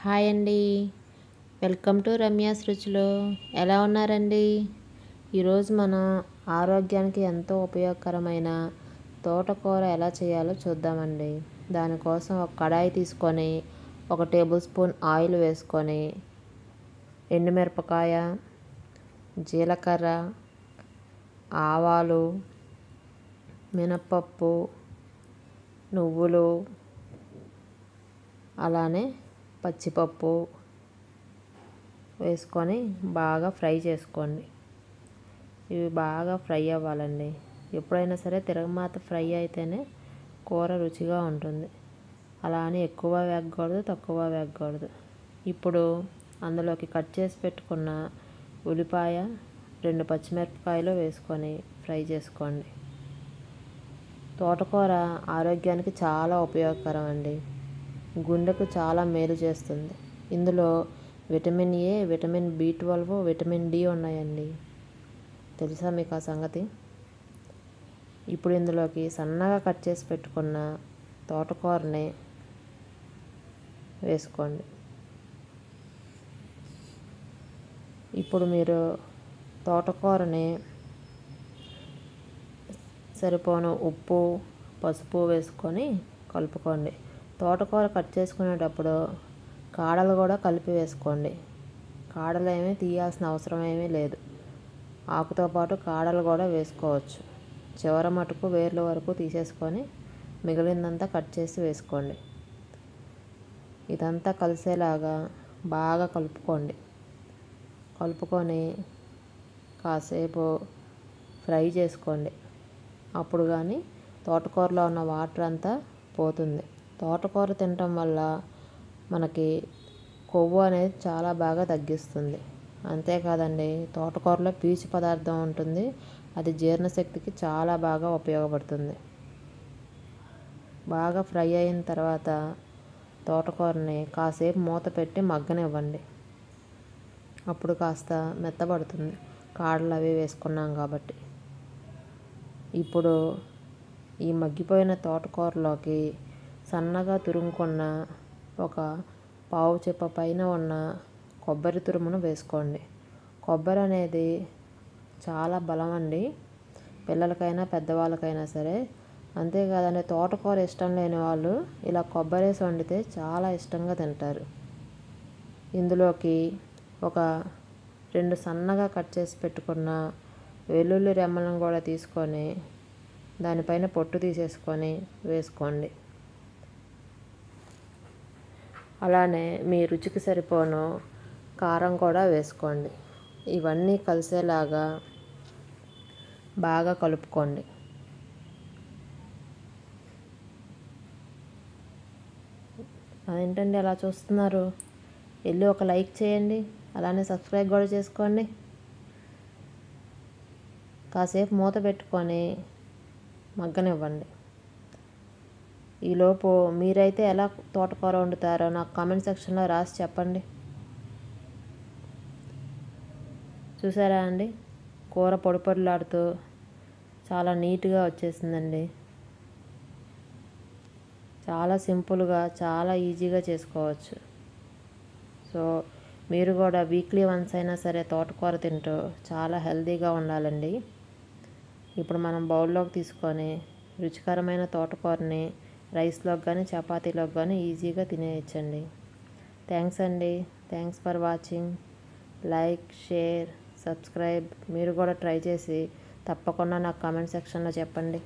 Hi అండి. Welcome to Ramya's రుచులు. ఎలా ఉన్నారండి? ఈరోజు మనం ఆరోగ్యానికి ఎంతో ఉపయోగకరమైన తోటకూర ఎలా చేయాలో చూద్దామండి. దానికోసం ఒక కడాయి తీసుకొని 1 టేబుల్ స్పూన్ ఆయిల్ వేసుకొని ఎండుమిరపకాయ, జీలకర్ర, ఆవాలు, మినప్పప్పు, నువ్వులు, అలానే పచ్చిపప్పు వేసుకొని బాగా ఫ్రై చేసుకోండి. ఇవి బాగా ఫ్రై అవ్వాలండి. ఎప్పుడైనా సరే తిరగమాత ఫ్రై అయితేనే కూర రుచిగా ఉంటుంది. అలా అని ఎక్కువ వేగకూడదు, తక్కువ వేగకూడదు. ఇప్పుడు అందులోకి కట్ చేసి పెట్టుకున్న ఉల్లిపాయ, 2 పచ్చిమిరపకాయలు వేసుకొని ఫ్రై చేసుకోండి. తోటకూర ఆరోగ్యానికి చాలా ఉపయోగకరం అండి. గుండెకు చాలా మేలు చేస్తుంది. ఇందులో vitamin A, vitamin B12, vitamin D ఉన్నాయండి. తెలుసా మీకు ఆ సంగతి? ఇప్పుడు ఇందులోకి సన్నగా కట్ చేసి పెట్టుకున్న తోటకూరని వేసుకోండి. ఇప్పుడు మీరు తోటకూరని సరిపోను ఉప్పు, పసుపు వేసుకొని కలుపుకోండి. తోటకూర కట్ చేసుకునేటప్పుడు కాడలు కూడా కలిపి వేసుకోండి. కాడలు ఏమీ తీయాల్సిన అవసరం ఏమీ లేదు. ఆకుతో పాటు కాడలు కూడా వేసుకోవచ్చు. చివర మటుకు వేర్ల వరకు తీసేసుకొని మిగిలిందంతా కట్ చేసి వేసుకోండి. ఇదంతా కలిసేలాగా బాగా కలుపుకోండి. కలుపుకొని కాసేపు ఫ్రై చేసుకోండి. అప్పుడు కానీ తోటకూరలో ఉన్న వాటర్ అంతా పోతుంది. తోటకూర తినటం వల్ల మనకి కొవ్వు అనేది చాలా బాగా తగ్గిస్తుంది. అంతేకాదండి, తోటకూరలో పీచు పదార్థం ఉంటుంది. అది జీర్ణశక్తికి చాలా బాగా ఉపయోగపడుతుంది. బాగా ఫ్రై అయిన తర్వాత తోటకూరని కాసేపు మూత పెట్టి మగ్గనివ్వండి. అప్పుడు కాస్త మెత్తబడుతుంది, కాడలు అవి వేసుకున్నాం కాబట్టి. ఇప్పుడు ఈ మగ్గిపోయిన తోటకూరలోకి సన్నగా తురుముకున్న ఒక పావు చిప్ప పైన ఉన్న కొబ్బరి తురుమును వేసుకోండి. కొబ్బరి అనేది చాలా బలం అండి, పిల్లలకైనా పెద్దవాళ్ళకైనా సరే. అంతేకాదండి, తోటకూర ఇష్టం లేని వాళ్ళు ఇలా కొబ్బరి వేసి వండితే చాలా ఇష్టంగా తింటారు. ఇందులోకి ఒక 2 సన్నగా కట్ చేసి పెట్టుకున్న వెల్లుల్లి రెమ్మలను కూడా తీసుకొని దానిపైన పొట్టు తీసేసుకొని వేసుకోండి. అలానే మీ రుచికి సరిపోను కారం కూడా వేసుకోండి. ఇవన్నీ కలిసేలాగా బాగా కలుపుకోండి. అదేంటండి అలా చూస్తున్నారు? వెళ్ళి ఒక లైక్ చేయండి. అలానే సబ్స్క్రైబ్ కూడా చేసుకోండి. కాసేపు మూత పెట్టుకొని మగ్గనివ్వండి. ఈలోపు మీరైతే ఎలా తోటకూర వండుతారో నాకు కామెంట్ సెక్షన్లో రాసి చెప్పండి. చూసారా అండి, కూర పొడి పొడిలాడుతూ చాలా నీట్గా వచ్చేసిందండి. చాలా సింపుల్గా, చాలా ఈజీగా చేసుకోవచ్చు. సో మీరు కూడా వీక్లీ వన్స్ అయినా సరే తోటకూర తింటూ చాలా హెల్తీగా ఉండాలండి. ఇప్పుడు మనం బౌల్లోకి తీసుకొని రుచికరమైన తోటకూరని రైస్లోకి కానీ చపాతీలోకి కానీ ఈజీగా తినేయచ్చండి. థ్యాంక్స్ అండి. Thanks for watching. Like, share, subscribe. మీరు కూడా ట్రై చేసి తప్పకుండా నాకు కామెంట్ సెక్షన్లో చెప్పండి.